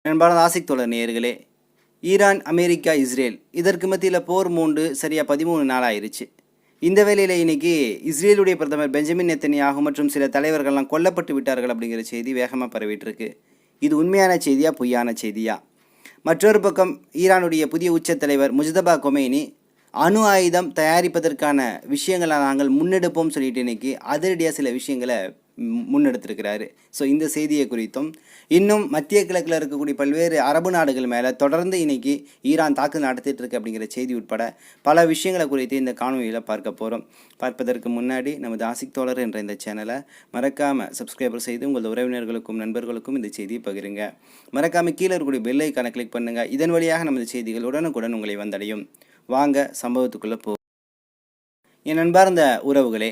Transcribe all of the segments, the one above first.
நண்பான ஆசிக் தோழர் நேயர்களே, Iran, America, Israel இதற்கு மத்தியில் போர் மூண்டு சரியாக 13 நாள் ஆயிடுச்சு. இந்த வேளையில் இன்னைக்கு இஸ்ரேலுடைய பிரதமர் பெஞ்சமின் நெத்தன்யாகு மற்றும் சில தலைவர்கள்லாம் கொல்லப்பட்டு விட்டார்கள் அப்படிங்கிற செய்தி வேகமாக பரவிட்டு இருக்கு. இது உண்மையான செய்தியா பொய்யான செய்தியா? மற்றொரு பக்கம் ஈரானுடைய புதிய உச்ச தலைவர் முஜ்தபா கொமேனி அணு ஆயுதம் தயாரிப்பதற்கான விஷயங்களை நாங்கள் முன்னெடுப்போம் சொல்லிட்டு இன்னைக்கு அதிரடியாக சில விஷயங்களை முன்னெடுத்திருக்கிறாரு. ஸோ இந்த செய்தியை குறித்தும் இன்னும் மத்திய கிழக்கில் இருக்கக்கூடிய பல்வேறு அரபு நாடுகள் மேலே தொடர்ந்து இன்னைக்கு ஈரான் தாக்குதல் நடத்திட்டு இருக்கு அப்படிங்கிற செய்தி உட்பட பல விஷயங்களை குறித்து இந்த காணொலியில் பார்க்க போகிறோம். பார்ப்பதற்கு முன்னாடி நமது ஆசிக் தோழர் என்ற இந்த சேனலை மறக்காமல் சப்ஸ்கிரைபர் செய்து உங்களது உறவினர்களுக்கும் நண்பர்களுக்கும் இந்த செய்தியை பகிருங்க. மறக்காமல் கீழே இருக்கக்கூடிய பெல் ஐக்கானை கிளிக் பண்ணுங்கள். இதன் வழியாக நமது செய்திகள் உடனுக்குடன் உங்களை வந்தடையும். வாங்க சம்பவத்துக்குள்ளே போ. என் நண்பார்ந்த உறவுகளே,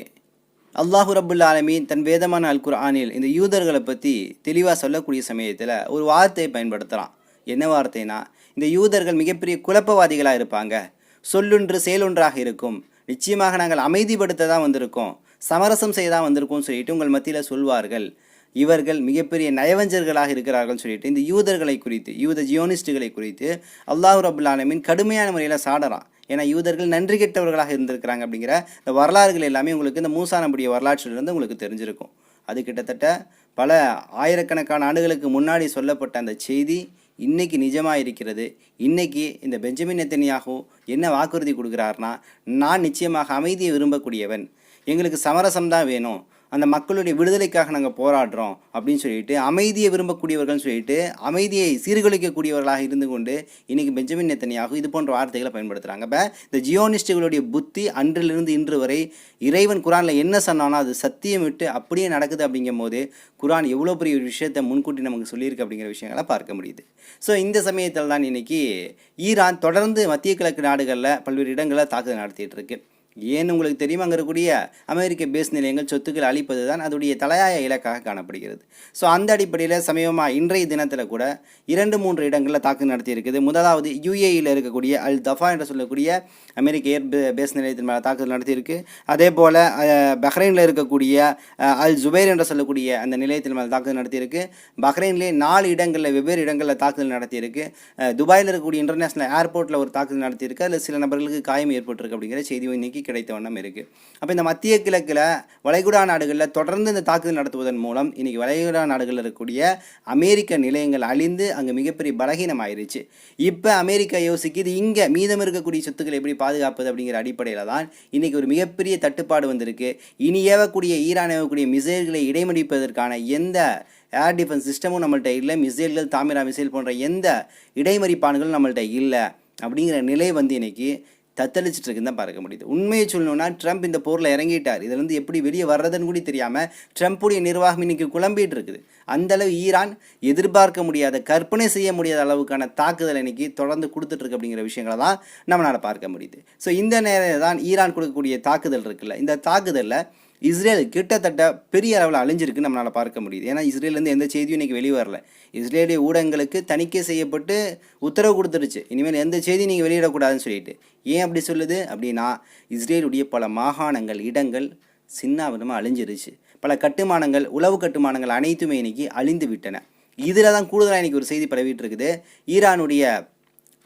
அல்லாஹு ரப்புல் ஆலமீன் தன் வேதமான அல் குர்ஆனில் இந்த யூதர்களை பற்றி தெளிவாக சொல்லக்கூடிய சமயத்தில் ஒரு வார்த்தையை பயன்படுத்துகிறான். என்ன வார்த்தைனா, இந்த யூதர்கள் மிகப்பெரிய குழப்பவாதிகளாக இருப்பாங்க, சொல்லொன்று செயலொன்றாக இருக்கும், நிச்சயமாக நாங்கள் அமைதிப்படுத்த தான் வந்திருக்கோம், சமரசம் செய்ய தான் வந்திருக்கோம் சொல்லிட்டு உங்கள் மத்தியில் சொல்வார்கள். இவர்கள் மிகப்பெரிய நயவஞ்சர்களாக இருக்கிறார்கள் சொல்லிட்டு இந்த யூதர்களை குறித்து, யூத ஜியோனிஸ்டுகளை குறித்து அல்லாஹு ரப்புல் ஆலமீன் கடுமையான முறையில் சாடறான். ஏன்னா யூதர்கள் நன்றி கெட்டவர்களாக இருந்திருக்கிறாங்க அப்படிங்கிற இந்த வரலாறுகள் எல்லாமே உங்களுக்கு இந்த மூசா நபியுடைய வரலாற்றிலிருந்து உங்களுக்கு தெரிஞ்சிருக்கும். அது கிட்டத்தட்ட பல ஆயிரக்கணக்கான ஆண்டுகளுக்கு முன்னாடி சொல்லப்பட்ட அந்த செய்தி இன்னைக்கு நிஜமாக இருக்கிறது. இன்னைக்கு இந்த பெஞ்சமின் நெத்தன்யாகு என்ன வாக்குறுதி கொடுக்குறாருனா, நான் நிச்சயமாக அமைதியை விரும்பக்கூடியவன், எங்களுக்கு சமரசம் தான் வேணும், அந்த மக்களுடைய விடுதலைக்காக நாங்கள் போராடுறோம் அப்படின்னு சொல்லிட்டு அமைதியை விரும்பக்கூடியவர்கள்னு சொல்லிட்டு அமைதியை சீர்குலைக்கக்கூடியவர்களாக இருந்து கொண்டு இன்றைக்கி பெஞ்சமின் நெத்தன்யாகு இது போன்ற வார்த்தைகளை பயன்படுத்துகிறாங்க. இப்போ இந்த ஜியோனிஸ்டுகளுடைய புத்தி அன்றிலிருந்து இன்று வரை இறைவன் குரானில் என்ன சொன்னானோ அது சத்தியம் விட்டு அப்படியே நடக்குது. அப்படிங்கும் போது குரான் எவ்வளோ பெரிய ஒரு விஷயத்தை முன்கூட்டி நமக்கு சொல்லியிருக்கு அப்படிங்கிற விஷயங்களை பார்க்க முடியுது. ஸோ இந்த சமயத்தில் தான் இன்றைக்கி ஈரான் தொடர்ந்து மத்திய கிழக்கு நாடுகளில் பல்வேறு இடங்களில் தாக்குதல் நடத்திட்டு இருக்கு. ஏன்னு உங்களுக்கு தெரியுமா, அங்கே இருக்கக்கூடிய அமெரிக்க பேஸ் நிலையங்கள் சொத்துக்கள் அளிப்பது தான் அதோடைய தலையாய இலக்காக காணப்படுகிறது. ஸோ அந்த அடிப்படையில் சமயமாக இன்றைய தினத்தில் கூட 2-3 இடங்களில் தாக்குதல் நடத்தியிருக்குது. முதலாவது யுஏஇயில் இருக்கக்கூடிய அல் தஃபா என்று சொல்லக்கூடிய அமெரிக்க ஏர் பேஸ் நிலையத்தின் மேலே தாக்குதல் நடத்தியிருக்கு. அதே போல் பஹ்ரைனில் இருக்கக்கூடிய அல் ஜுபைர் என்று சொல்லக்கூடிய அந்த நிலையத்தின் மேலே தாக்குதல் நடத்தியிருக்கு. பஹ்ரைன்லேயே 4 இடங்களில் வெவ்வேறு இடங்களில் தாக்குதல் நடத்தியிருக்கு. துபாயில் இருக்கக்கூடிய இன்டர்நேஷனல் ஏர்போர்ட்டில் ஒரு தாக்குதல் நடத்தியிருக்கு. அதில் சில நபர்களுக்கு காயம் ஏற்பட்டிருக்கு அப்படிங்கிற செய்தி இன்றைக்கி கிடைத்த வண்ணம் இருக்குது. அப்போ இந்த மத்திய கிழக்கில் வளைகுடா நாடுகளில் தொடர்ந்து இந்த தாக்குதல் நடத்துவதன் மூலம் இன்றைக்கி வளைகுடா நாடுகளில் இருக்கக்கூடிய அமெரிக்க நிலையங்கள் அழிந்து அங்கே மிகப்பெரிய பலகீனம் ஆயிடுச்சு. இப்போ அமெரிக்கா யோசிக்குது இங்கே மீதம் இருக்கக்கூடிய சொத்துக்களை எப்படி பாதுகாப்பது அப்படிங்கிற அடிப்படையில் தான் இன்றைக்கி ஒரு மிகப்பெரிய தட்டுப்பாடு வந்திருக்கு. இனி ஏவக்கூடிய ஈரான் ஏவக்கூடிய மிசைல்களை இடைமறிப்பதற்கான எந்த ஏர் டிஃபென்ஸ் சிஸ்டமும் நம்மள்கிட்ட இல்லை, மிசைல்கள் தாமிரா மிசைல் போன்ற எந்த இடைமறிப்பான்களும் நம்மள்கிட்ட இல்லை அப்படிங்கிற நிலை இன்றைக்கி தத்தளிச்சிட்டு இருக்குன்னு தான் பார்க்க முடியுது. உண்மையை சொல்லணும்னா ட்ரம்ப் இந்த போரில் இறங்கிட்டார். இதுலேருந்து எப்படி வெளியே வர்றதுன்னு கூட தெரியாமல் ட்ரம்ப்புடைய நிர்வாகம் இன்னைக்கு குழம்பிட்டு இருக்குது. அந்தளவு ஈரான் எதிர்பார்க்க முடியாத, கற்பனை செய்ய முடியாத அளவுக்கான தாக்குதல் இன்னைக்கு தொடர்ந்து கொடுத்துட்ருக்கு அப்படிங்கிற விஷயங்களை தான் நம்மளால் பார்க்க முடியுது. ஸோ இந்த நேரம் தான் ஈரான் கொடுக்கக்கூடிய தாக்குதல் இருக்குல்ல, இந்த தாக்குதலில் இஸ்ரேல் கிட்டத்தட்ட பெரிய அளவில் அழிஞ்சிருக்குன்னு நம்மளால் பார்க்க முடியுது. ஏன்னா இஸ்ரேலேருந்து எந்த செய்தியும் இன்றைக்கி வெளியே வரல. இஸ்ரேலிய ஊடகங்களுக்கு தணிக்கை செய்யப்பட்டு உத்தரவு கொடுத்துருச்சு, இனிமேல் எந்த செய்தியும் நீங்கள் வெளியிடக்கூடாதுன்னு சொல்லிட்டு. ஏன் அப்படி சொல்லுது அப்படின்னா, இஸ்ரேலுடைய பல மாகாணங்கள், இடங்கள் சின்னாவிடமாக அழிஞ்சிருச்சு. பல கட்டுமானங்கள், உளவு கட்டுமானங்கள் அனைத்துமே இன்றைக்கி அழிந்து விட்டன. இதில் தான் கூடுதலாக இன்றைக்கி ஒரு செய்தி பரவிட்டு இருக்குது. ஈரானுடைய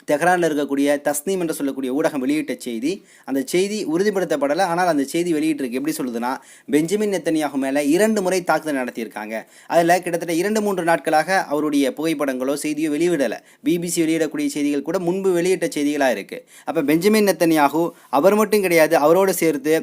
தெஹ்ரானில் இருக்கக்கூடிய தஸ்னீம் என்று சொல்லக்கூடிய ஊடகம் வெளியிட்ட செய்தி, அந்த செய்தி உறுதிப்படுத்தப்படலை, ஆனால் அந்த செய்தி வெளியிட்டிருக்கு. எப்படி சொல்லுதுன்னா, பெஞ்சமின் நெத்தன்யாகு மேலே 2 முறை தாக்குதல் நடத்தியிருக்காங்க. அதில் கிட்டத்தட்ட 2-3 நாட்களாக அவருடைய புகைப்படங்களோ செய்தியோ வெளியிடலை. பிபிசி வெளியிடக்கூடிய செய்திகள் கூட முன்பு வெளியிட்ட செய்திகளாக இருக்குது. அப்போ பெஞ்சமின் நெத்தன்யாகு அவர் மட்டும் கிடையாது, அவரோடு சேர்த்து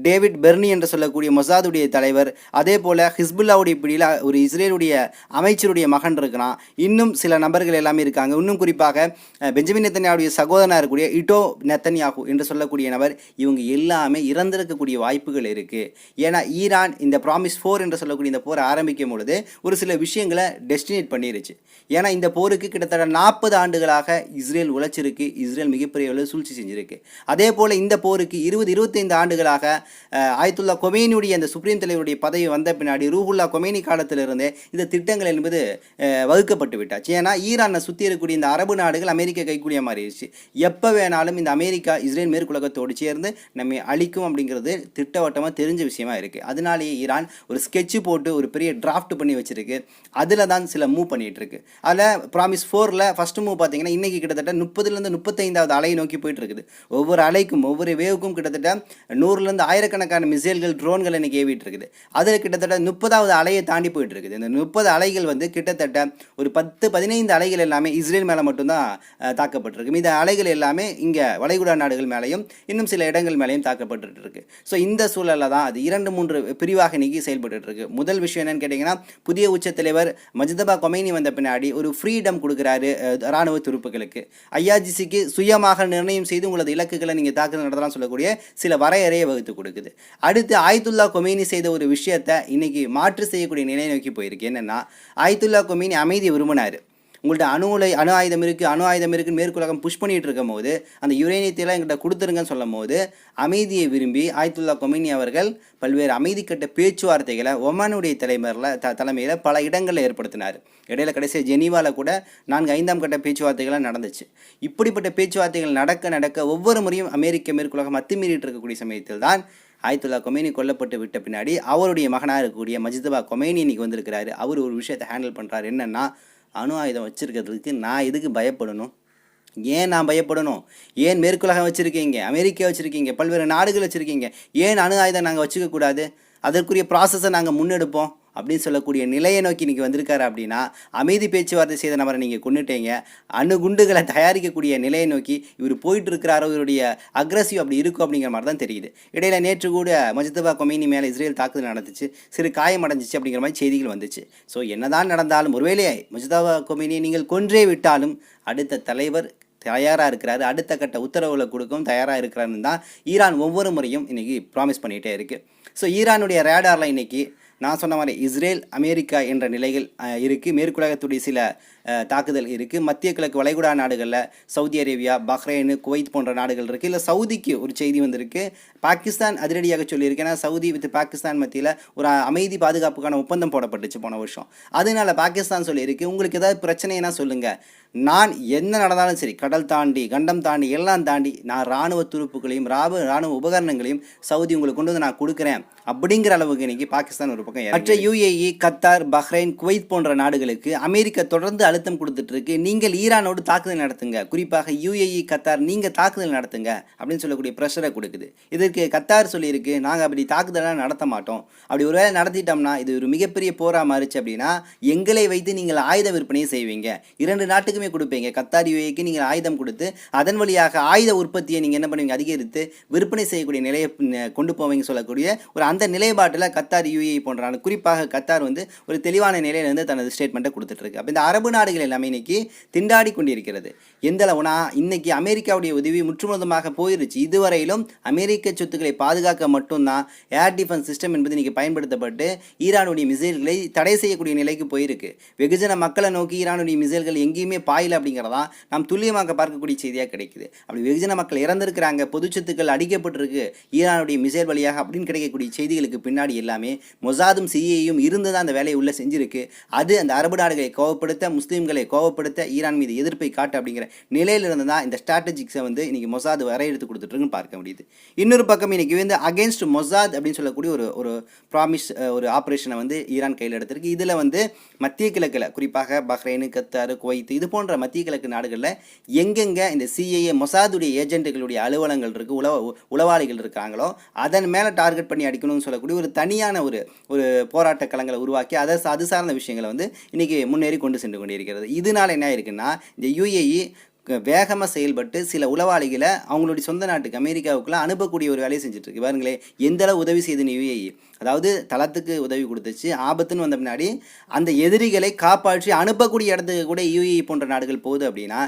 டேவிட் பெர்னி என்று சொல்லக்கூடிய மொசாதுடைய தலைவர், அதே போல் ஹிஸ்புல்லாவுடைய பிடியில் ஒரு இஸ்ரேலுடைய அமைச்சருடைய மகன் இருக்கிறான், இன்னும் சில நபர்கள் எல்லாமே இருக்காங்க. இன்னும் குறிப்பாக பெஞ்சமின் நெத்தன்யாவுடைய சகோதரனாக இருக்கக்கூடிய இட்டோ நெத்தன்யாகு என்று சொல்லக்கூடிய நபர், இவங்க எல்லாமே இறந்திருக்கக்கூடிய வாய்ப்புகள் இருக்குது. ஏன்னா ஈரான் இந்த ப்ராமிஸ் 4 என்று சொல்லக்கூடிய இந்த போரை ஆரம்பிக்கும் பொழுது ஒரு சில விஷயங்களை டெஸ்டினேட் பண்ணிருச்சு. ஏன்னா இந்த போருக்கு கிட்டத்தட்ட 40 ஆண்டுகளாக இஸ்ரேல் உழைச்சிருக்கு, இஸ்ரேல் மிகப்பெரிய அளவு சூழ்ச்சி செஞ்சிருக்கு. அதே போல் இந்த போருக்கு 20-25 ஆண்டுகளாக ஆயத்துல்லா கொமேனியுடைய அந்த சுப்ரீம் தலைவருடைய பதவி வந்த பின்னாடி ரூஹுல்லா கொமேனி காலத்திலிருந்தே இந்த திட்டங்கள் என்பது வகுக்கப்பட்டு விட்டாச்சு. ஏன்னா ஈரானை சுற்றி இருக்கக்கூடிய இந்த அரபு நாடுகள் அமெரிக்க கை அழிக்கக்கூடிய மாதிரி இருந்துச்சு. எப்போ வேணாலும் இந்த அமெரிக்கா இஸ்ரேல் மேற்குலகத்தோடு சேர்ந்து நம்மை அழிக்கும் அப்படிங்கிறது திட்டவட்டமாக தெரிஞ்ச விஷயமா இருக்குது. அதனாலேயே ஈரான் ஒரு ஸ்கெட்சு போட்டு ஒரு பெரிய டிராஃப்ட் பண்ணி வச்சிருக்கு. அதில் தான் சில மூவ் பண்ணிகிட்டு இருக்கு. அதில் ப்ராமிஸ் 4ல் ஃபஸ்ட்டு மூவ் பார்த்தீங்கன்னா இன்றைக்கி கிட்டத்தட்ட 30லேருந்து 35வது அலையை நோக்கி போயிட்டு இருக்குது. ஒவ்வொரு அலைக்கும் ஒவ்வொரு வேவுக்கும் கிட்டத்தட்ட 100லேருந்து ஆயிரக்கணக்கான மிசைல்கள் ட்ரோன்கள் இன்றைக்கி ஏவிட்டு இருக்குது. அதில் கிட்டத்தட்ட 30வது அலையை தாண்டி போயிட்டு இருக்குது. இந்த 30 அலைகள் வந்து கிட்டத்தட்ட ஒரு 10-15 அலைகள் எல்லாமே இஸ்ரேல் மேலே மட்டும்தான் தாக்கப்பட்டிருக்கு. இந்த அலைகள் எல்லாமே இங்கே வளைகுடா நாடுகள் மேலேயும் இன்னும் சில இடங்கள் மேலேயும் தாக்கப்பட்டு இருக்கு. ஸோ இந்த சூழலில் தான் அது 2-3 பிரிவாக இன்னைக்கு செயல்பட்டு இருக்கு. முதல் விஷயம் என்னன்னு கேட்டிங்கன்னா, புதிய உச்ச தலைவர் மஜ்தபா கொமைனி வந்த பின்னாடி ஒரு ஃப்ரீடம் கொடுக்குறாரு இராணுவ துருப்புகளுக்கு. ஐஆர்ஜிசிக்கு சுயமாக நிர்ணயம் செய்து உங்களது இலக்குகளை நீங்கள் தாக்குதல் நடத்தலாம் சொல்லக்கூடிய சில வரையறையை வகுத்து கொடுக்குது. அடுத்து ஆயத்துல்லா கொமைனி செய்த ஒரு விஷயத்தை இன்னைக்கு மாற்று செய்யக்கூடிய நிலையை நோக்கி போயிருக்கு. என்னன்னா, ஆயத்துல்லா கொமைனி அமைதியை விரும்பினார். உங்கள்கிட்ட அணு ஆயுதம் இருக்குன்னு மேற்குலகம் புஷ் பண்ணிகிட்டு இருக்கும் போது அந்த யுரேனியத்தையெல்லாம் எங்கிட்ட கொடுத்துருங்கன்னு சொல்லும் போது அமைதியை விரும்பி ஆயத்துல்லா கொமைனி அவர்கள் பல்வேறு அமைதி கட்ட பேச்சுவார்த்தைகளை ஒமானுடைய தலைமையில் பல இடங்களில் ஏற்படுத்தினார். இடையில கடைசியாக ஜெனீவாவில் கூட 4-5ஆம் கட்ட பேச்சுவார்த்தைகள்லாம் நடந்துச்சு. இப்படிப்பட்ட பேச்சுவார்த்தைகள் நடக்க ஒவ்வொரு முறையும் அமெரிக்க மேற்குலகம் அத்துமீறிட்டு இருக்கக்கூடிய சமயத்தில் தான் ஆயத்துல்லா கொமைனி கொல்லப்பட்டு விட்ட பின்னாடி அவருடைய மகனாக இருக்கக்கூடிய மஜ்தபா கொமைனி இன்னைக்கு வந்திருக்கிறாரு. அவர் ஒரு விஷயத்தை ஹேண்டில் பண்ணுறாரு. என்னென்னா, அணு ஆயுதம் வச்சுருக்கிறதுக்கு நான் எதுக்கு பயப்படணும்? ஏன் நான் பயப்படணும்? ஏன் மேற்குலகம் வச்சுருக்கீங்க, அமெரிக்கா வச்சுருக்கீங்க, பல்வேறு நாடுகள் வச்சுருக்கீங்க, ஏன் அணு ஆயுதம் நாங்கள் வச்சுக்கக்கூடாது? அதற்குரிய ப்ராசஸை நாங்கள் முன்னெடுப்போம் அப்படின்னு சொல்லக்கூடிய நிலையை நோக்கி இன்றைக்கி வந்திருக்காரு. அப்படின்னா அமைதி பேச்சுவார்த்தை செய்த நபரை நீங்கள் கொண்டுட்டீங்க. அணுகுண்டுகளை தயாரிக்கக்கூடிய நிலையை நோக்கி இவர் போயிட்டு இருக்கிறாரோ, இவருடைய அக்ரஸிவ் அப்படி இருக்கும் அப்படிங்கிற மாதிரி தான் தெரியுது. இடையில நேற்று கூட மஜ்தபா கொமைனி மேலே இஸ்ரேல் தாக்குதல் நடந்துச்சு, சிறு காயம் அடைஞ்சிச்சு அப்படிங்கிற மாதிரி செய்திகள் வந்துச்சு. ஸோ என்னதான் நடந்தாலும், ஒருவேளை மஜ்தபா கொமைனியை நீங்கள் கொன்றே விட்டாலும் அடுத்த தலைவர் தயாராக இருக்கிறாரு, அடுத்த கட்ட உத்தரவுகளை கொடுக்கவும் தயாராக இருக்கிறாருன்னு தான் ஈரான் ஒவ்வொரு முறையும் இன்றைக்கி ப்ராமிஸ் பண்ணிகிட்டே இருக்குது. ஸோ ஈரானுடைய ரேடாரில் இன்றைக்கி நான் சொன்ன மாதிரி இஸ்ரேல் அமெரிக்கா என்ற நிலைகள் இருக்குது. மேற்குலகத்துடைய சில தாக்குதல் இருக்குது. மத்திய கிழக்கு வளைகுடா நாடுகளில் சவுதி அரேபியா, பஹ்ரைன், குவைத் போன்ற நாடுகள் இருக்குது. இல்லை சவுதிக்கு ஒரு செய்தி வந்திருக்கு. பாகிஸ்தான் அதிரடியாக சொல்லியிருக்கு. ஏன்னா சவுதி வித் பாகிஸ்தான் மத்தியில் ஒரு அமைதி பாதுகாப்புக்கான ஒப்பந்தம் போடப்பட்டுச்சு போன வருஷம். அதனால பாகிஸ்தான் சொல்லியிருக்கு, உங்களுக்கு ஏதாவது பிரச்சனைனா சொல்லுங்கள், நான் என்ன நடந்தாலும் சரி, கடல் தாண்டி கண்டம் தாண்டி எல்லாம் தாண்டி நான் இராணுவ துருப்புகளையும் இராணுவ உபகரணங்களையும் சவுதி உங்களுக்கு கொண்டு வந்து நான் கொடுக்குறேன் அப்படிங்கிற அளவுக்கு இன்னைக்கு பாகிஸ்தான் ஒரு பக்கம். மற்ற யுஏஇ, கத்தார், பஹ்ரைன், குவைத் போன்ற நாடுகளுக்கு அமெரிக்கா தொடர்ந்து அழுத்தம் கொடுத்துட்டு இருக்கு. நீங்கள் ஈரானோடு தாக்குதல் நடத்துங்க, குறிப்பாக யுஏஇ, கத்தார் நீங்கள் தாக்குதல் நடத்துங்க அப்படின்னு சொல்லக்கூடிய ப்ரெஷரை கொடுக்குது. இதற்கு கத்தார் சொல்லியிருக்கு, நாங்கள் அப்படி தாக்குதலாம் நடத்த மாட்டோம், அப்படி ஒருவேளை நடத்திட்டோம்னா இது ஒரு மிகப்பெரிய போராக மாறிச்சு அப்படின்னா எங்களை வைத்து நீங்கள் ஆயுத விற்பனையை செய்வீங்க, 2 நாட்டுக்குமே கொடுப்பீங்க. கத்தார் யுஏஇக்கு நீங்கள் ஆயுதம் கொடுத்து அதன் வழியாக ஆயுத உற்பத்தியை நீங்கள் என்ன பண்ணுவீங்க, அதிகரித்து விற்பனை செய்யக்கூடிய நிலையை கொண்டு போவீங்க சொல்லக்கூடிய ஒரு அந்த நிலைப்பாட்டில் கத்தார் யுஏஇ போன்றான, குறிப்பாக கத்தார் வந்து ஒரு தெளிவான நிலையிலிருந்து தனது ஸ்டேட்மெண்ட்டை கொடுத்துட்டு இருக்கு. அப்போ இந்த அரபு நாடுகள் எல்லாமே இன்னைக்கு திண்டாடி கொண்டிருக்கிறது. எந்த அளவுனா இன்னைக்கு அமெரிக்காவுடைய உதவி முற்றுமுழுதாக போயிருச்சு. இதுவரையிலும் அமெரிக்க சொத்துக்களை பாதுகாக்க மட்டும்தான் ஏர் டிஃபென்ஸ் சிஸ்டம் என்பது இன்னைக்கு பயன்படுத்தப்பட்டு ஈரானுடைய மிசைல்களை தடை செய்யக்கூடிய நிலைக்கு போயிருக்கு. வெகுஜன மக்களை நோக்கி ஈரானுடைய மிசைல்கள் எங்கேயுமே பாயில் அப்படிங்கிறதா நாம் துல்லியமாக பார்க்கக்கூடிய செய்தியாக கிடைக்குது. அப்படி வெகுஜன மக்கள் இறந்திருக்கிறாங்க, பொது சொத்துக்கள் அடிக்கப்பட்டிருக்கு ஈரானுடைய மிசைல் வழியாக அப்படின்னு கிடைக்கக்கூடிய செய்திகளுக்கு பின்னாடி எல்லாமே மொசாதும் சிஐயும் இருந்து தான் அந்த வேலையை உள்ள செஞ்சிருக்கு. அது அந்த அரபு நாடுகளை கோவப்படுத்த, முஸ்லீம்களை கோவப்படுத்த, ஈரான் மீது எதிர்ப்பை காட்டு அப்படிங்கிற நிலையிலிருந்து தான் இந்த ஸ்ட்ராட்டஜிக்ஸை வந்து இன்னைக்கு மொசாது வரையெடுத்து கொடுத்துட்டுருக்குன்னு பார்க்க முடியுது. இன்னொரு பக்கம் இன்னைக்கு வந்து அகேன்ஸ்ட் மொசாத் அப்படின்னு சொல்லக்கூடிய ஒரு ப்ராமிஸ் ஒரு ஆப்ரேஷனை வந்து ஈரான் கையில் எடுத்திருக்கு. இதில் வந்து மத்திய கிழக்கில் குறிப்பாக பஹ்ரைன், கத்தார், குவைத் இது போன்ற மத்திய கிழக்கு நாடுகளில் எங்கெங்கே இந்த சிஐஏ மொசாதுடைய ஏஜென்ட்டுகளுடைய அலுவலங்கள் இருக்குது, உளவாளிகள் இருக்காங்களோ அதன் மேலே டார்கெட் பண்ணி அடிக்கணும்னு சொல்லக்கூடிய ஒரு தனியான ஒரு போராட்ட களங்களை உருவாக்கி அது சார்ந்த விஷயங்களை வந்து இன்றைக்கி முன்னேறி கொண்டு சென்று கொண்டிருக்கிறது. இதனால் என்ன இருக்குன்னா, இந்த யுஏஇ வேகமாக செயல்பட்டு சில உளவாளிகளை அவங்களுடைய சொந்த நாட்டுக்கு அமெரிக்காவுக்குலாம் அனுப்பக்கூடிய ஒரு வேலையை செஞ்சுட்ருக்கு. பாருங்களேன் எந்த அளவு உதவி செய்துன்னு யுஏஇ, அதாவது தளத்துக்கு உதவி கொடுத்துச்சு, ஆபத்துன்னு வந்த பின்னாடி அந்த எதிரிகளை காப்பாற்றி அனுப்பக்கூடிய இடத்துக்கு கூட யுஏஇ போன்ற நாடுகள் போகுது. அப்படின்னா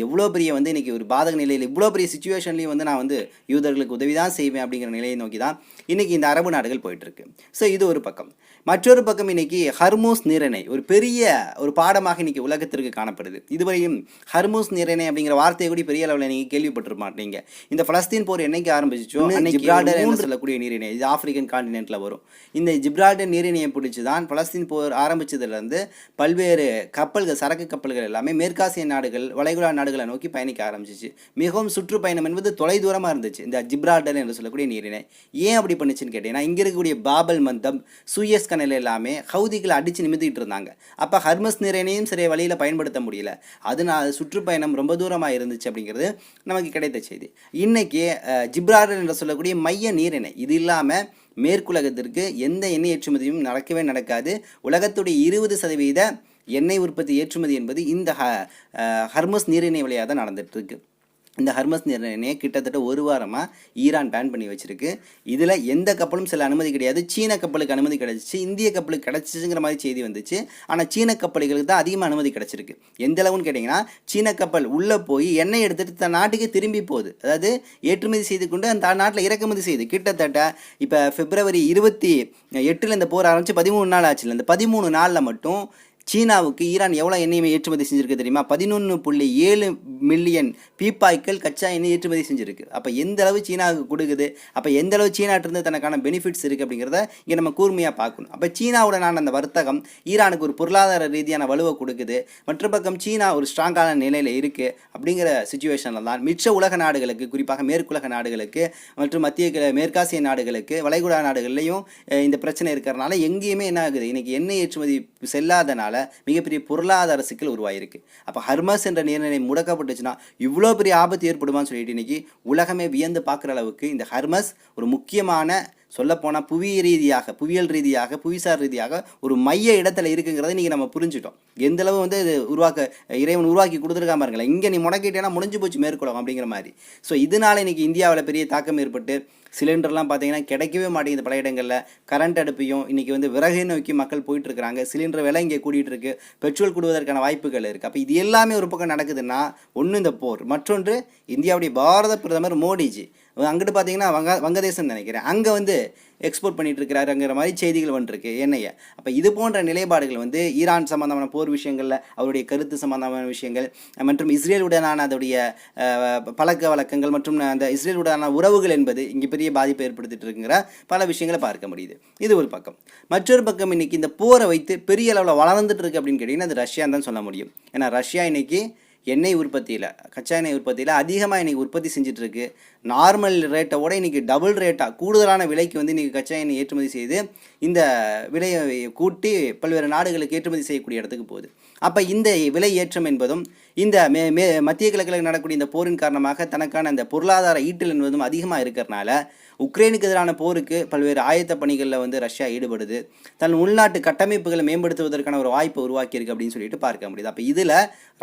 எவ்வளோ பெரிய வந்து இன்றைக்கி ஒரு பாதக நிலையில் இவ்வளோ பெரிய சுச்சுவேஷன்லேயும் வந்து நான் வந்து யூதர்களுக்கு உதவி தான் செய்வேன் அப்படிங்கிற நிலையை நோக்கி தான் இன்றைக்கி இந்த அரபு நாடுகள் போயிட்டுருக்கு. ஸோ இது ஒரு பக்கம். மற்றொரு பக்கம் இன்றைக்கி ஹர்மூஸ் நீரிணை ஒரு பெரிய ஒரு பாடமாக இன்றைக்கி உலகத்திற்கு காணப்படுது. இதுவரையும் ஹர்மூஸ் நீரிணை அப்படிங்கிற வார்த்தையை கூட பெரிய அளவில் நீங்கள் கேள்விப்பட்டிருக்க மாட்டீங்க. இந்த பலஸ்தீன் போர் என்னைக்கு ஆரம்பிச்சோ அன்னைக்கு சொல்லக்கூடிய நீரிணை இது ஆப்பிரிக்கன் கான்டினென்ட்டில் வரும். இந்த ஜிப்ரால்டர் நீரிணையை பிடிச்சி தான் பலஸ்தீன் போர் ஆரம்பித்ததுலேருந்து பல்வேறு கப்பல்கள், சரக்கு கப்பல்கள் எல்லாமே மேற்காசிய நாடுகள், வளைகுடா நாடுகளை நோக்கி பயணிக்க ஆரம்பிச்சிச்சு. மிகவும் சுற்றுப்பயணம் என்பது தொலைதூரமாக இருந்துச்சு இந்த ஜிப்ரால்டர் என்று சொல்லக்கூடிய நீரிணை. ஏன் அப்படி பண்ணுச்சுன்னு கேட்டீங்கன்னா, இங்கே இருக்கக்கூடிய பாபல் மந்தம், சூயஸ் கனல் எல்லாமே ஹவுதிகளை அடித்து நிமித்திட்டு இருந்தாங்க. அப்போ ஹர்மஸ் நீரிணையும் சரியா வழியில் பயன்படுத்த முடியல. அதனால் சுற்றுப்பயணம் ரொம்ப தூரமாக இருந்துச்சு அப்படிங்கிறது நமக்கு கிடைத்த செய்தி. இன்னைக்கு ஜிப்ரால்டர் என்று சொல்லக்கூடிய மைய நீரிணை இது இல்லாமல் மேற்குலகத்திற்கு எந்த எண்ணெய் ஏற்றுமதியும் நடக்கவே நடக்காது. உலகத்துடைய 20% எண்ணெய் உற்பத்தி ஏற்றுமதி என்பது இந்த ஹர்மஸ் நீரிணை வழியாக தான் நடந்துட்டு இருக்கு. இந்த ஹர்மஸ் நீரிணையை கிட்டத்தட்ட ஒரு வாரமாக ஈரான் பேன் பண்ணி வச்சிருக்கு. இதில் எந்த கப்பலும் சில அனுமதி கிடையாது. சீன கப்பலுக்கு அனுமதி கிடைச்சிச்சு, இந்திய கப்பலுக்கு கிடச்சிச்சுங்கிற மாதிரி செய்தி வந்துச்சு. ஆனால் சீன கப்பல்களுக்கு தான் அதிகமாக அனுமதி கிடச்சிருக்கு. எந்த அளவுன்னு கேட்டிங்கன்னா, சீன கப்பல் உள்ளே போய் எண்ணெய் எடுத்துகிட்டு தன் நாட்டுக்கு திரும்பி போகுது. அதாவது ஏற்றுமதி செய்து கொண்டு அந்த நாட்டில் இறக்குமதி செய்யுது. கிட்டத்தட்ட இப்போ பிப்ரவரி 28 இந்த போர் ஆரம்பித்து 13 நாள் ஆச்சு. இந்த 13 நாளில் மட்டும் சீனாவுக்கு ஈரான் எவ்வளோ எண்ணெய் ஏற்றுமதி செஞ்சுருக்கு தெரியுமா? 11.7 மில்லியன் பீப்பாய்க்கள் கச்சா எண்ணெய் ஏற்றுமதி செஞ்சுருக்கு. அப்போ எந்த அளவு சீனாவுக்கு கொடுக்குது, அப்போ எந்த அளவு சீனாட்டிருந்து தனக்கான பெனிஃபிட்ஸ் இருக்குது அப்படிங்கிறத இங்கே நம்ம கூர்மையாக பார்க்கணும். அப்போ சீனாவுடனான அந்த வர்த்தகம் ஈரானுக்கு ஒரு பொருளாதார ரீதியான வலுவை கொடுக்குது. மற்ற பக்கம் சீனா ஒரு ஸ்ட்ராங்கான நிலையில் இருக்குது. அப்படிங்கிற சுச்சுவேஷனில் தான் மிச்ச உலக நாடுகளுக்கு, குறிப்பாக மேற்குலக நாடுகளுக்கு மற்றும் மத்திய மேற்காசிய நாடுகளுக்கு, வளைகுடா நாடுகள்லையும் இந்த பிரச்சனை இருக்கிறனால எங்கேயுமே என்ன ஆகுது, இன்றைக்கி எண்ணெய் ஏற்றுமதி செல்லாதனால மிகப்பெரிய பொருளாதார சிக்கல் உருவாயிருக்கு. அப்போ ஹர்மஸ் என்ற நீரிணை முடக்கப்பட்டுச்சுன்னா இவ்வளோ பெரிய ஆபத்து ஏற்படுமான்னு சொல்லிட்டு இன்னைக்கு உலகமே வியந்து பார்க்குற அளவுக்கு இந்த ஹர்மஸ் ஒரு முக்கியமான, சொல்லப்போனால் புவியியல் ரீதியாக புவிசார் ரீதியாக ஒரு மைய இடத்துல இருக்குங்கிறத இன்றைக்கி நம்ம புரிஞ்சுட்டோம். எந்தளவு இது இறைவன் உருவாக்கி கொடுத்துருக்காம பாருங்களேன். இங்கே நீ முடக்கிட்டேன்னா முடிஞ்சு போச்சு மேற்குலகம் அப்படிங்கிற மாதிரி. ஸோ இதனால் இன்றைக்கி இந்தியாவில் பெரிய தாக்கம் ஏற்பட்டு சிலிண்டர்லாம் பார்த்தீங்கன்னா கிடைக்கவே மாட்டேங்குது. பல இடங்களில் கரண்ட் அடுப்பையும் இன்றைக்கி விறகை நோக்கி மக்கள் போயிட்டுருக்கிறாங்க. சிலிண்டர் விலை இங்கே கூட்டிகிட்டு இருக்கு, பெட்ரோல் கூடுவதற்கான வாய்ப்புகள் இருக்குது. அப்போ இது எல்லாமே ஒரு பக்கம் நடக்குதுன்னா, ஒன்று இந்த போர், மற்றொன்று இந்தியாவுடைய பாரத பிரதமர் மோடிஜி அங்கிட்டு பார்த்தீங்கன்னா வங்கதேசம் நினைக்கிறேன், அங்கே எக்ஸ்போர்ட் பண்ணிட்டு இருக்கிறாருங்கிற மாதிரி செய்திகள் வந்துருக்கு எண்ணெயை. அப்போ இது போன்ற நிலைப்பாடுகள் ஈரான் சம்பந்தமான போர் விஷயங்களில் அவருடைய கருத்து சம்பந்தமான விஷயங்கள் மற்றும் இஸ்ரேலுடனான அதோடைய பழக்க வழக்கங்கள் மற்றும் அந்த இஸ்ரேலுடனான உறவுகள் என்பது இங்கே பெரிய பாதிப்பை ஏற்படுத்திட்டு இருக்குங்கிற பல விஷயங்களை பார்க்க முடியுது. இது ஒரு பக்கம். மற்றொரு பக்கம் இன்னைக்கு இந்த போரை வைத்து பெரிய அளவில் வளர்ந்துட்டு இருக்கு அப்படின்னு கேட்டிங்கன்னா அது ரஷ்யான்னு தான் சொல்ல முடியும். ஏன்னா ரஷ்யா இன்னைக்கு எண்ணெய் உற்பத்தியில், கச்சா எண்ணெய் உற்பத்தியில் அதிகமாக இன்றைக்கி உற்பத்தி செஞ்சிட்ருக்கு. நார்மல் ரேட்டை விட இன்றைக்கி டபுள் ரேட்டாக கூடுதலான விலைக்கு இன்றைக்கி கச்சா எண்ணெய் ஏற்றுமதி செய்து இந்த விலையை கூட்டி பல்வேறு நாடுகளுக்கு ஏற்றுமதி செய்யக்கூடிய இடத்துக்கு போகுது. அப்போ இந்த விலை ஏற்றம் என்பதும் இந்த மத்திய கிழக்கில் நடக்கக்கூடிய இந்த போரின் காரணமாக தனக்கான அந்த பொருளாதார ஈட்டல் என்பதும் அதிகமாக இருக்கிறனால உக்ரைனுக்கு எதிரான போருக்கு பல்வேறு ஆயத்த பணிகளில் ரஷ்யா ஈடுபடுது. தன் உள்நாட்டு கட்டமைப்புகளை மேம்படுத்துவதற்கான ஒரு வாய்ப்பை உருவாக்கியிருக்கு அப்படின்னு சொல்லிட்டு பார்க்க முடியுது. அப்போ இதில்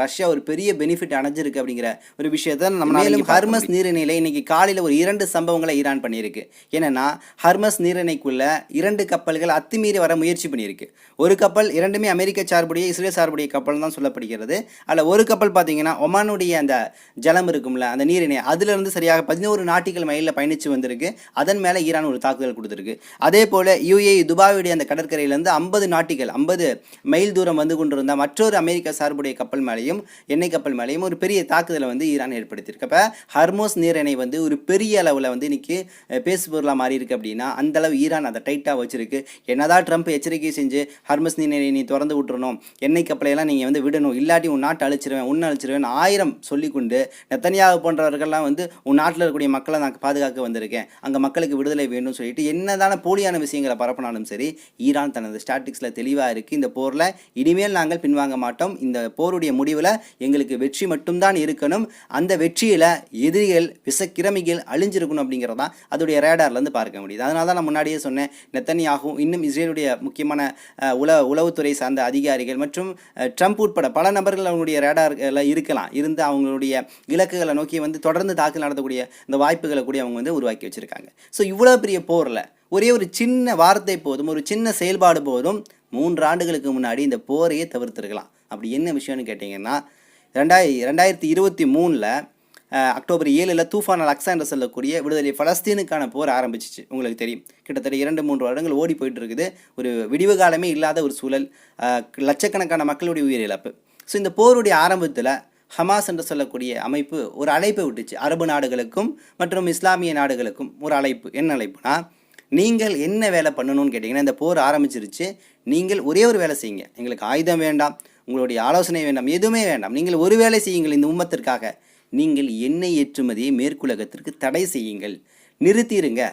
ரஷ்யா ஒரு பெரிய பெனிஃபிட் அடைஞ்சிருக்கு அப்படிங்கிற ஒரு விஷயத்தை நம்ம ஹர்மஸ் நீரிணையில் இன்னைக்கு காலையில் ஒரு 2 சம்பவங்களை ஈரான் பண்ணியிருக்கு. என்னென்னா, ஹர்மஸ் நீரிணைக்குள்ள 2 கப்பல்கள் அத்துமீறி வர முயற்சி பண்ணியிருக்கு. ஒரு கப்பல், இரண்டுமே அமெரிக்க சார்புடைய இஸ்ரேல் சார்புடைய கப்பல் தான் சொல்லப்படுகிறது. அதில் ஒரு கப்பல் பார்த்தீங்கன்னா ஒமானுடைய அந்த ஜலம் இருக்கும்ல, அந்த நீரிணை, அதிலிருந்து சரியாக 11 நாட்டிகள் மைலில் பயணித்து வந்திருக்கு. அதன் மேலே ஈரான் ஒரு தாக்குதல் கொடுத்துருக்கு. அதே போல் யுஏஇ துபாயுடைய அந்த கடற்கரையிலேருந்து 50 நாட்டிகள் 50 மைல் தூரம் வந்து கொண்டிருந்த மற்றொரு அமெரிக்க சார்புடைய கப்பல் மேலேயும், எண்ணெய் கப்பல் மேலேயும் ஒரு பெரிய தாக்குதலை ஈரான் ஏற்படுத்தியிருக்கு. அப்போ ஹர்மோஸ் நீரிணை ஒரு பெரிய அளவில் இன்னைக்கு பேசு பொருளாக மாறி இருக்கு. அப்படின்னா அந்த அளவு ஈரான் அதை டைட்டாக வச்சிருக்கு. என்னதான் ட்ரம்ப் எச்சரிக்கை செஞ்சு ஹர்மஸ் நீரிணை நீ திறந்து விட்டுறணும், எண்ணெய் கப்பலையெல்லாம் நீங்கள் விடணும், இல்லாட்டி உன் நாட்டை அழிச்சிருவேன், உன்னை அழிச்சிருவேன் 1000 சொல்லிக்கொண்டு நெத்தனியாகு போன்றவர்கள்லாம் உன் நாட்டில் இருக்கக்கூடிய மக்களை நான் பாதுகாக்க வந்திருக்கேன், அங்கே மக்களுக்கு விடுதலை வேணும்னு சொல்லிட்டு என்னதான போலியான விஷயங்களை பரப்பினாலும் சரி, ஈரான் தனது ஸ்டாட்டிக்ஸில் தெளிவாக இருக்குது. இந்த போரில் இனிமேல் நாங்கள் பின்வாங்க மாட்டோம், இந்த போருடைய முடிவில் எங்களுக்கு வெற்றி மட்டும்தான் இருக்கணும், அந்த வெற்றியில் எதிரிகள் விஷக்கிரமிகள் அழிஞ்சிருக்கணும் அப்படிங்கிறதான் அதோடைய ரேடார்லேருந்து பார்க்க முடியுது. அதனால தான் நான் முன்னாடியே சொன்னேன், நெத்தனியாகும் இன்னும் இஸ்ரேலுடைய முக்கியமான உளவுத்துறை சார்ந்த அதிகாரிகள் மற்றும் ட்ரம்ப் உட்பட பல நபர்கள் அவங்களுடைய ரேடாரில் இருக்கலாம், இருந்து அவங்களுடைய இலக்குகளை நோக்கி தொடர்ந்து தாக்குதல் நடத்தக்கூடிய இந்த வாய்ப்புகளை கூட அவங்க உருவாக்கி வச்சுருக்காங்க. ஸோ இவ்வளோ பெரிய போரில் ஒரே ஒரு சின்ன வார்த்தை போதும், ஒரு சின்ன செயல்பாடு போதும் 3 ஆண்டுகளுக்கு முன்னாடி இந்த போரையே தவிர்த்துருக்கலாம். அப்படி என்ன விஷயம்னு கேட்டிங்கன்னா, 2023 அக்டோபர் 7 தூஃபான் அல் அக்ஸா என்று சொல்லக்கூடிய விடுதலை பலஸ்தீனுக்கான போர் ஆரம்பிச்சிச்சு. உங்களுக்கு தெரியும், கிட்டத்தட்ட 2-3 வருடங்கள் ஓடி போயிட்டு இருக்குது. ஒரு விடிவு காலமே இல்லாத ஒரு சூழல், லட்சக்கணக்கான மக்களுடைய உயிரிழப்பு. ஸோ இந்த போருடைய ஆரம்பத்தில் ஹமாஸ் என்று சொல்லக்கூடிய அமைப்பு ஒரு அழைப்பை விட்டுச்சு அரபு நாடுகளுக்கும் மற்றும் இஸ்லாமிய நாடுகளுக்கும். ஒரு அழைப்பு, என்ன அழைப்புனா, நீங்கள் என்ன வேலை பண்ணணும்னு கேட்டிங்கன்னா, இந்த போர் ஆரம்பிச்சிருச்சு, நீங்கள் ஒரே ஒரு வேலை செய்யுங்க. எங்களுக்கு ஆயுதம் வேண்டாம், உங்களுடைய ஆலோசனை வேண்டாம், எதுவுமே வேண்டாம். நீங்கள் ஒரு வேலை செய்யுங்கள் இந்த உம்மத்திற்காக. நீங்கள் எண்ணெய் ஏற்றுமதியை மேற்குலகத்திற்கு தடை செய்யுங்கள், நிறுத்திடுங்க.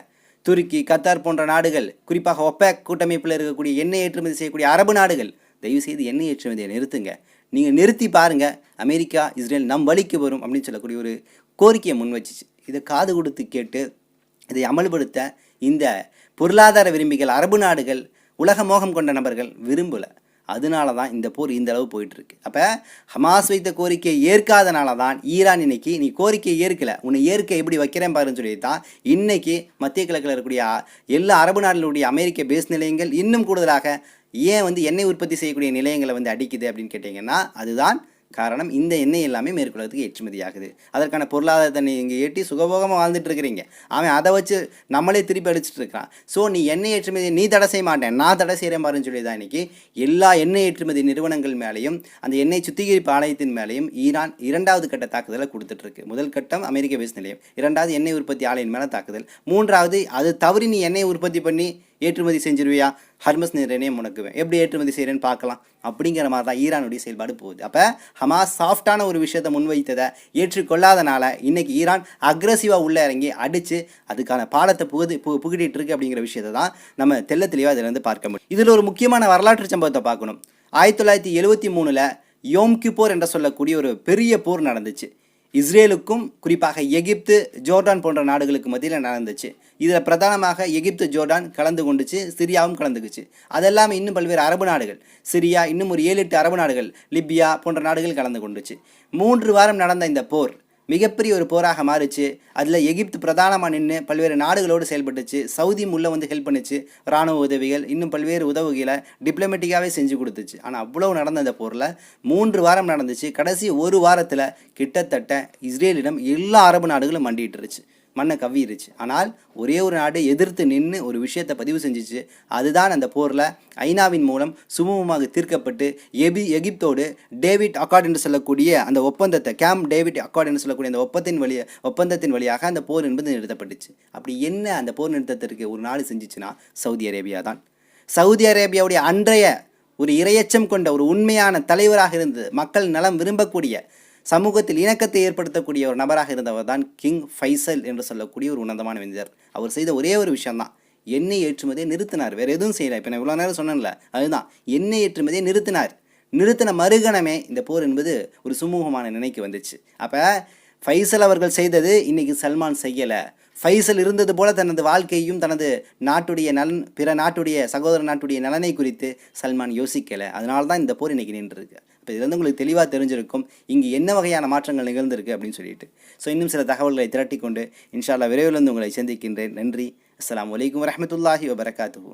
துருக்கி, கத்தார் போன்ற நாடுகள், குறிப்பாக ஒப்பேக் கூட்டமைப்பில் இருக்கக்கூடிய எண்ணெய் ஏற்றுமதி செய்யக்கூடிய அரபு நாடுகள், தயவுசெய்து எண்ணெய் ஏற்றுமதியை நிறுத்துங்க. நீங்கள் நிறுத்தி பாருங்கள், அமெரிக்கா இஸ்ரேல் நம் வழிக்கு வரும் அப்படின்னு சொல்லக்கூடிய ஒரு கோரிக்கையை முன் வச்சிச்சு. இதை காது கொடுத்து கேட்டு இதை அமல்படுத்த இந்த பொருளாதார விரும்பிகள், அரபு நாடுகள், உலக மோகம் கொண்ட நபர்கள் விரும்பலை. அதனால தான் இந்த போர் இந்த அளவு போயிட்டுருக்கு. அப்போ ஹமாஸ் வைத்த கோரிக்கையை ஏற்காதனால தான் ஈரான் இன்னைக்கு நீ கோரிக்கையை ஏற்கலை, உன்னை ஏற்க எப்படி வைக்கிறேன் பாருன்னு சொல்லி தான் இன்னைக்கு மத்திய கிழக்கில் இருக்கக்கூடிய எல்லா அரபு நாடுகளுடைய அமெரிக்க பேஸ் நிலையங்கள் இன்னும் கூடுதலாக ஏன் எண்ணெய் உற்பத்தி செய்யக்கூடிய நிலையங்களை அடிக்குது அப்படின்னு கேட்டிங்கன்னா, அதுதான் காரணம். இந்த எண்ணெய் எல்லாமே மேற்குலகத்துக்கு ஏற்றுமதியாகுது. அதற்கான பொருளாதாரத்தை நீங்கள் ஏற்றி சுகபோகமாக வாழ்ந்துட்டு இருக்கிறீங்க. அவன் அதை வச்சு நம்மளே திருப்பி அடிச்சுட்டு இருக்கான். ஸோ நீ எண்ணெய் ஏற்றுமதி நீ தடை செய்ய மாட்டேன், நான் தடை செய்கிறேன் பாருன்னு சொல்லி தான் இன்றைக்கி எல்லா எண்ணெய் ஏற்றுமதி நிறுவனங்கள் மேலேயும் அந்த எண்ணெய் சுத்திகரிப்பு ஆலயத்தின் மேலேயும் ஈரான் 2வது கட்ட தாக்குதலை கொடுத்துட்ருக்கு. முதல் கட்டம் அமெரிக்க பேஸ் நிலையம், 2வது எண்ணெய் உற்பத்தி ஆலையின் மேலே தாக்குதல், 3வது அது தவறி நீ எண்ணெய் உற்பத்தி பண்ணி ஏற்றுமதி செஞ்சிருவியா, ஹர்மஸ் நீரினே முடக்குவேன், எப்படி ஏற்றுமதி செய்கிறேன்னு பார்க்கலாம் அப்படிங்கிற மாதிரி தான் ஈரானுடைய செயல்பாடு போகுது. அப்போ ஹமாஸ் சாஃப்டான ஒரு விஷயத்தை முன்வைத்ததை ஏற்றுக்கொள்ளாதனால இன்றைக்கி ஈரான் அக்ரெசிவாக உள்ளே இறங்கி அடித்து அதுக்கான பாடத்தை புகுட்டிகிட்டு இருக்கு அப்படிங்கிற விஷயத்தை தான் நம்ம தெள்ள தெளிவாக இதிலேருந்து பார்க்க முடியும். இதில் ஒரு முக்கியமான வரலாற்று சம்பவத்தை பார்க்கணும். 1973 யோம் கிப்போர் என்று சொல்லக்கூடிய ஒரு பெரிய போர் நடந்துச்சு. இஸ்ரேலுக்கும் குறிப்பாக எகிப்து, ஜோர்டான் போன்ற நாடுகளுக்கு மத்தியில் நடந்துச்சு. இதில் பிரதானமாக எகிப்து, ஜோர்டான் கலந்து கொண்டுச்சு, சிரியாவும் கலந்துக்குச்சு. அதெல்லாமே இன்னும் பல்வேறு அரபு நாடுகள், சிரியா, இன்னும் ஒரு 7-8 அரபு நாடுகள், லிபியா போன்ற நாடுகள் கலந்து கொண்டுச்சு. 3 வாரம் நடந்த இந்த போர் மிகப்பெரிய ஒரு போராக மாறிச்சு. அதில் எகிப்து பிரதானமாக நின்று பல்வேறு நாடுகளோடு செயல்பட்டுச்சு. சவுதி உள்ள ஹெல்ப் பண்ணிச்சு, இராணுவ உதவிகள், இன்னும் பல்வேறு உதவிகளை டிப்ளமேட்டிக்காகவே செஞ்சு கொடுத்துச்சு. ஆனால் அவ்வளோ நடந்த இந்த போரில் 3 வாரம் நடந்துச்சு. கடைசி ஒரு வாரத்தில் கிட்டத்தட்ட இஸ்ரேலிடம் எல்லா அரபு நாடுகளும் மண்டிட்டுருச்சு, மண்ணை கவ்விருச்சு. ஆனால் ஒரே ஒரு நாடு எதிர்த்து நின்று ஒரு விஷயத்தை பதிவு செஞ்சிச்சு. அதுதான் அந்த போரில் ஐநாவின் மூலம் சுமூகமாக தீர்க்கப்பட்டு எகிப்தோடு டேவிட் அக்கார்ட் என்று சொல்லக்கூடிய அந்த ஒப்பந்தத்தை, கேம்ப் டேவிட் அக்கார்ட் என்று சொல்லக்கூடிய அந்த ஒப்பந்தத்தின் வழியாக அந்த போர் என்பது நிறுத்தப்பட்டுச்சு. அப்படி என்ன அந்த போர் நிறுத்தத்திற்கு ஒரு நாடு செஞ்சிச்சுன்னா சவுதி அரேபியா தான். சவுதி அரேபியாவுடைய அன்றைய ஒரு இரையச்சம் கொண்ட ஒரு உண்மையான தலைவராக இருந்து மக்கள் நலம் விரும்பக்கூடிய, சமூகத்தில் இணக்கத்தை ஏற்படுத்தக்கூடிய ஒரு நபராக இருந்தவர் தான் கிங் ஃபைசல் என்று சொல்லக்கூடிய ஒரு உன்னதமான மனிதர். அவர் செய்த ஒரே ஒரு விஷயம்தான், எண்ணெய் ஏற்றுமதியை நிறுத்தினார். வேறு எதுவும் செய்யலை. இப்போ நான் இவ்வளோ நேரம் சொன்னேன்ல, அதுதான் எண்ணெய் ஏற்றுமதியை நிறுத்தினார். நிறுத்தின மறுகணமே இந்த போர் என்பது ஒரு சுமூகமான நிலைக்கு வந்துச்சு. அப்போ ஃபைசல் அவர்கள் செய்தது இன்றைக்கி சல்மான் செய்யலை. ஃபைசல் இருந்தது போல தனது வாழ்க்கையும் தனது நாட்டுடைய நலன், பிற நாட்டுடைய சகோதர நாட்டுடைய நலனை குறித்து சல்மான் யோசிக்கலை. அதனால தான் இந்த போர் இன்றைக்கி நின்றுருக்கு. இப்போ இதுலேருந்து உங்களுக்கு தெளிவாக தெரிஞ்சிருக்கும் இங்கே என்ன வகையான மாற்றங்கள் நிகழ்ந்திருக்கு அப்படின்னு சொல்லிட்டு. ஸோ இன்னும் சில தகவல்களை திரட்டி கொண்டு இன்ஷா அல்லாஹ் விரைவில் உங்களை சந்திக்கின்றேன். நன்றி. அஸ்ஸலாமு அலைக்கும் வரஹ்மத்துல்லாஹி வபரகாத்துஹு.